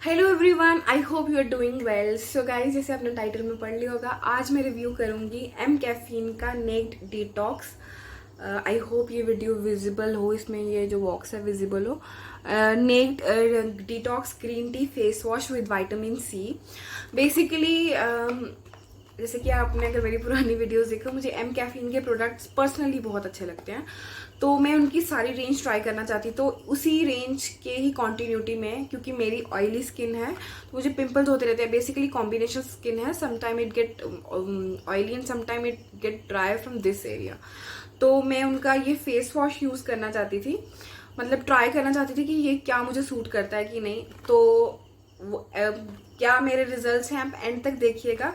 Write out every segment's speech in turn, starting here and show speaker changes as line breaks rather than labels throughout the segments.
Hello everyone, I hope you are doing well. So guys, जैसे आपने title में पढ़ लिया होगा, आज मैं रिव्यू करूंगी एम कैफीन का नेक्ड डिटॉक्स। आई होप ये वीडियो विजिबल हो, इसमें ये जो बॉक्स है विजिबल हो। Naked detox green tea face wash with vitamin C. Basically जैसे कि आपने अगर मेरी पुरानी वीडियोस देखा, मुझे एम कैफीन के प्रोडक्ट्स पर्सनली बहुत अच्छे लगते हैं, तो मैं उनकी सारी रेंज ट्राई करना चाहती। तो उसी रेंज के ही कॉन्टिन्यूटी में, क्योंकि मेरी ऑयली स्किन है तो मुझे पिंपल्स होते रहते हैं। बेसिकली कॉम्बिनेशन स्किन है, sometime it get oily and sometime it get dry from this area. तो मैं उनका ये फेस वॉश यूज़ करना चाहती थी, मतलब ट्राई करना चाहती थी कि ये क्या मुझे सूट करता है कि नहीं। तो क्या मेरे रिजल्ट्स हैं, आप एंड तक देखिएगा।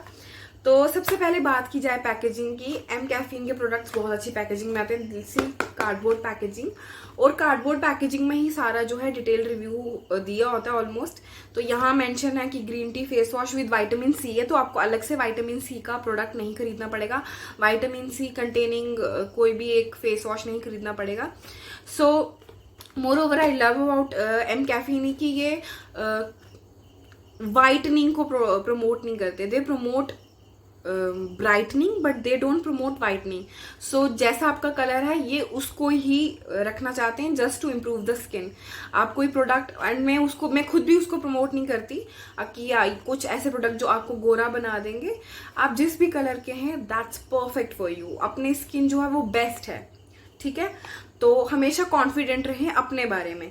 तो सबसे पहले बात की जाए पैकेजिंग की। एम कैफीन के प्रोडक्ट्स बहुत अच्छी पैकेजिंग में आते हैं, सी कार्डबोर्ड पैकेजिंग, और कार्डबोर्ड पैकेजिंग में ही सारा जो है डिटेल रिव्यू दिया होता है ऑलमोस्ट। तो यहाँ मेंशन है कि green tea face wash with vitamin C है, तो आपको अलग से विटामिन सी का प्रोडक्ट नहीं खरीदना पड़ेगा। विटामिन सी कंटेनिंग कोई भी एक फेस वॉश नहीं खरीदना पड़ेगा। So moreover I love about mCaffeine कि ये वाइटनिंग को प्रमोट नहीं करते। They promote brightening but they don't promote whitening. So जैसा आपका कलर है ये उसको ही रखना चाहते हैं, just to improve the skin. आप कोई प्रोडक्ट, एंड मैं खुद भी उसको प्रमोट नहीं करती कि कुछ ऐसे प्रोडक्ट जो आपको गोरा बना देंगे। आप जिस भी कलर के हैं, दैट्स परफेक्ट फॉर यू। अपनी स्किन जो है वो बेस्ट है, ठीक है। तो हमेशा कॉन्फिडेंट रहें अपने बारे में।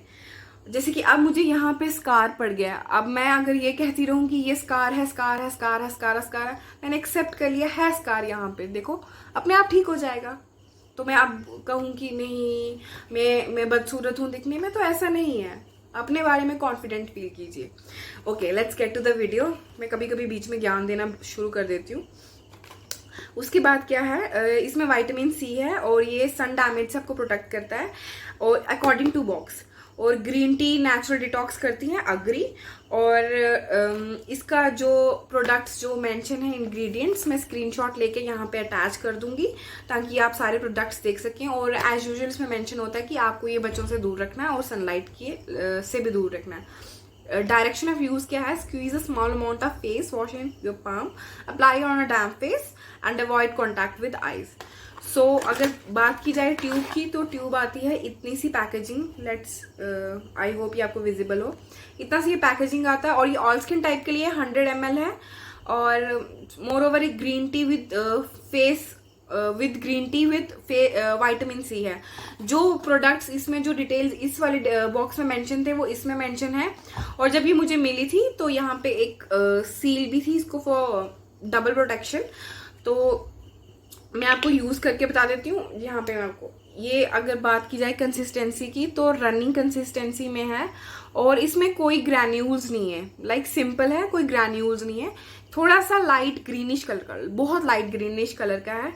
जैसे कि अब मुझे यहाँ पे स्कार पड़ गया, अब मैं अगर ये कहती रहूं कि ये स्कार है, स्कार है, स्कार है, स्कार है, स्कार है, मैंने एक्सेप्ट कर लिया है स्कार, यहाँ पे देखो अपने आप ठीक हो जाएगा। तो मैं अब कहूँ कि नहीं मैं बदसूरत हूँ दिखने में, तो ऐसा नहीं है। अपने बारे में कॉन्फिडेंट फील कीजिए। Okay, let's get to the video. मैं कभी कभी बीच में ज्ञान देना शुरू कर देती हूँ। उसके बाद क्या है, इसमें विटामिन सी है और ये सन डैमेज से आपको प्रोटेक्ट करता है, और अकॉर्डिंग टू बॉक्स। और ग्रीन टी नेचुरल डिटॉक्स करती हैं, अग्री। और इसका जो प्रोडक्ट्स जो मेंशन है, इंग्रेडिएंट्स, मैं स्क्रीनशॉट लेके यहाँ पे अटैच कर दूंगी ताकि आप सारे प्रोडक्ट्स देख सकें। और एज यूजुअल इसमें मेंशन होता है कि आपको ये बच्चों से दूर रखना है और सनलाइट के से भी दूर रखना है। डायरेक्शन ऑफ यूज क्या है, squeeze a small amount of face wash in your palm, apply on a damp face and avoid contact with eyes. So अगर बात की जाए ट्यूब की, तो ट्यूब आती है इतनी सी पैकेजिंग। लेट्स आई होप ये आपको विजिबल हो, इतना सी ये पैकेजिंग आता है। और ये ऑल स्किन टाइप के लिए 100 ml है। और मोर ओवर एक green tea with face with green tea with vitamin C है। जो प्रोडक्ट्स इसमें, जो डिटेल्स इस वाले बॉक्स में मेंशन थे, वो इसमें मेंशन है। और जब ये मुझे मिली थी तो यहाँ पे एक सील भी थी इसको फॉर डबल प्रोटेक्शन। तो मैं आपको यूज करके बता देती हूँ। यहाँ पे मैं आपको ये, अगर बात की जाए कंसिस्टेंसी की, तो रनिंग कंसिस्टेंसी में है और इसमें कोई ग्रैन्यूल्स नहीं है। लाइक सिंपल है, कोई ग्रैन्यूल्स नहीं है। थोड़ा सा लाइट ग्रीनिश कलर का, बहुत लाइट ग्रीनिश कलर का है।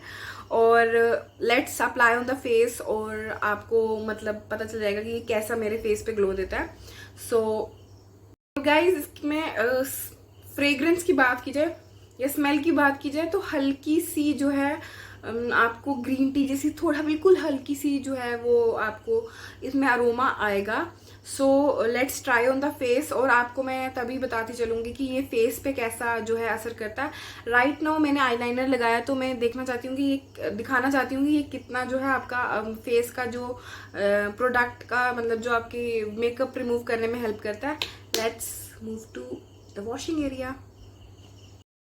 और let's apply on the face, और आपको मतलब पता चल जाएगा कि ये कैसा मेरे फेस पे ग्लो देता है। सो गाइज, इसमें फ्रेग्रेंस की बात की जाए या स्मेल की बात की जाए, तो हल्की सी जो है आपको ग्रीन टी जैसी, थोड़ा बिल्कुल हल्की सी जो है वो आपको इसमें अरोमा आएगा। So let's try on the face, और आपको मैं तभी बताती चलूंगी कि ये फेस पे कैसा जो है असर करता है। राइट नाउ मैंने आईलाइनर लगाया, तो मैं देखना चाहती हूँ कि ये दिखाना चाहती हूँ कि ये कितना जो है आपका फेस का जो प्रोडक्ट का, मतलब जो आपकी मेकअप रिमूव करने में हेल्प करता है। Let's move to the washing area.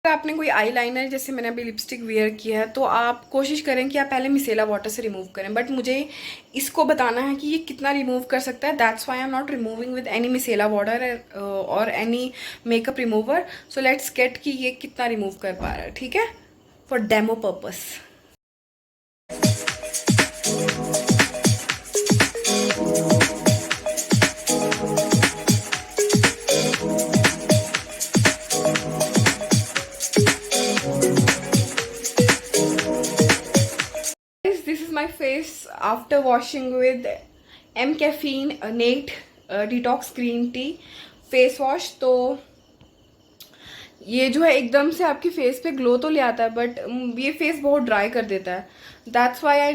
अगर आपने कोई आईलाइनर, जैसे मैंने अभी लिपस्टिक वेयर किया है, तो आप कोशिश करें कि आप पहले मिसेला वाटर से रिमूव करें। बट मुझे इसको बताना है कि ये कितना रिमूव कर सकता है, that's why I am not removing with any micellar water और any makeup remover. So let's get कि ये कितना रिमूव कर पा रहा है, ठीक है, for demo purpose. This is my face after washing with M Caffeine Nate Detox Green Tea face wash. तो ये जो है एकदम से आपके फेस पे ग्लो तो ले आता है, बट ये फेस बहुत ड्राई कर देता है। That's why I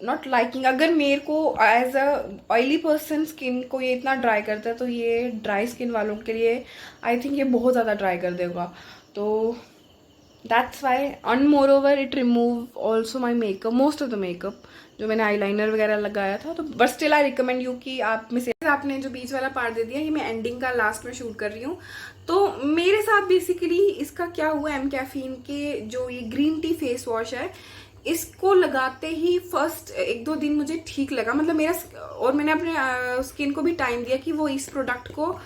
not liking, अगर मेरे को as a oily person skin को ये इतना ड्राई करता है तो ये ड्राई स्किन वालों के लिए आई थिंक ये बहुत ज़्यादा ड्राई कर देगा. तो that's why. And more over it remove also my makeup, most of the makeup जो मैंने आईलाइनर वगैरह लगाया था. तो but still I recommend you कि आप में से आपने जो बीच वाला पार्ट दे दिया, ये मैं एंडिंग का लास्ट में शूट कर रही हूँ. तो मेरे साथ बेसिकली इसका क्या हुआ, एम कैफीन के जो ये ग्रीन टी फेस वॉश है, इसको लगाते ही फर्स्ट 1-2 दिन मुझे ठीक लगा, मतलब मेरा, और मैंने अपने स्किन को भी टाइम दिया कि वो इस प्रोडक्ट को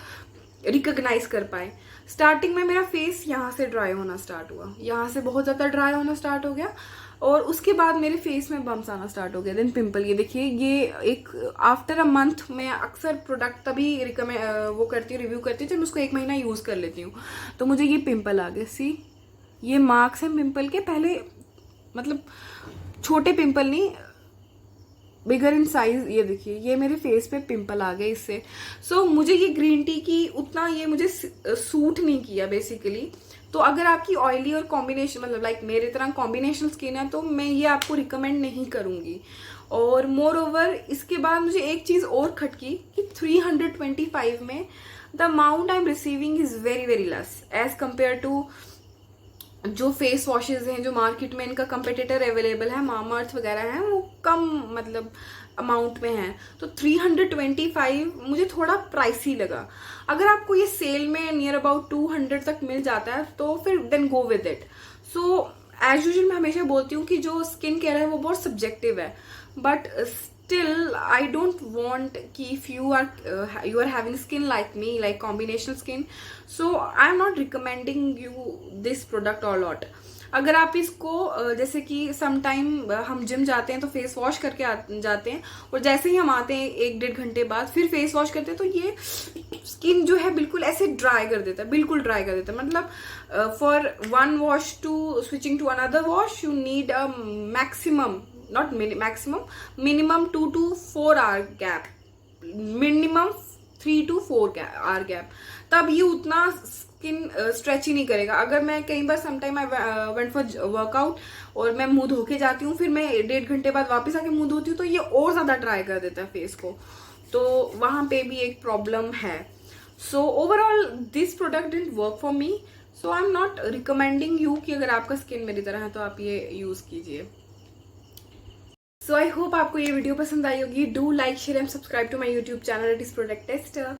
रिकॉग्नाइज कर पाए. स्टार्टिंग में मेरा फेस यहाँ से ड्राई होना स्टार्ट हुआ, यहाँ से बहुत ज़्यादा ड्राई होना स्टार्ट हो गया, और उसके बाद मेरे फेस में बम्स आना स्टार्ट हो गया. देन पिंपल, ये देखिए, ये एक आफ्टर अ मंथ मैं अक्सर प्रोडक्ट तभी वो करती हूँ, रिव्यू करती हूँ जब मैं उसको 1 महीना यूज़ कर लेती हूँ. तो मुझे ये पिंपल आ गए. सी, ये मार्क्स हैं पिंपल के. पहले मतलब छोटे पिंपल नहीं, बिगर इन साइज. ये देखिए, ये मेरे फेस पे पिंपल आ गए इससे. सो मुझे ये ग्रीन टी की उतना ये मुझे सूट नहीं किया बेसिकली. तो अगर आपकी ऑयली और कॉम्बिनेशन, मतलब लाइक मेरे तरह कॉम्बिनेशन स्किन है, तो मैं ये आपको रिकमेंड नहीं करूँगी. और मोर ओवर इसके बाद मुझे एक चीज़ और खटकी कि 325 में the amount I am receiving is very very less as compare to जो फेस वॉशेज हैं जो मार्केट में इनका कंपेटिटर अवेलेबल है, मामाअर्थ वगैरह हैं, वो कम मतलब अमाउंट में है. तो 325 मुझे थोड़ा प्राइसी लगा. अगर आपको ये सेल में नियर अबाउट 200 तक मिल जाता है तो फिर then go with it. So as usual मैं हमेशा बोलती हूँ कि जो स्किन केयर है वो बहुत सब्जेक्टिव है, but still I don't want कि if you are having skin like me, like combination skin, so I'm not recommending you this product or lot. अगर आप इसको जैसे कि समटाइम हम जिम जाते हैं तो फेस वॉश करके जाते हैं, और जैसे ही हम आते हैं 1-1.5 घंटे बाद फिर फेस वॉश करते हैं, तो ये स्किन जो है बिल्कुल ऐसे ड्राई कर देता है, बिल्कुल ड्राई कर देता है. मतलब for 1 wash to switching to another wash you need a maximum, not maximum, minimum 2 to 4 hour gap, minimum 3 to 4 hour gap. तब ये उतना स्किन स्ट्रेच ही नहीं करेगा. अगर मैं कई बार sometime I went for workout और मैं मुंह धो के जाती हूँ, फिर मैं 1.5 घंटे बाद वापस आके मुंह धोती हूँ, तो ये और ज़्यादा ड्राई कर देता है फेस को. तो वहाँ पे भी एक प्रॉब्लम है. So overall this product didn't work for me, so I am not recommending you कि अगर आपका स्किन मेरी तरह है तो आप ये यूज़ कीजिए. सो आई होप आपको ये वीडियो पसंद आई होगी. Do like, share and subscribe to my YouTube channel. It is product tester.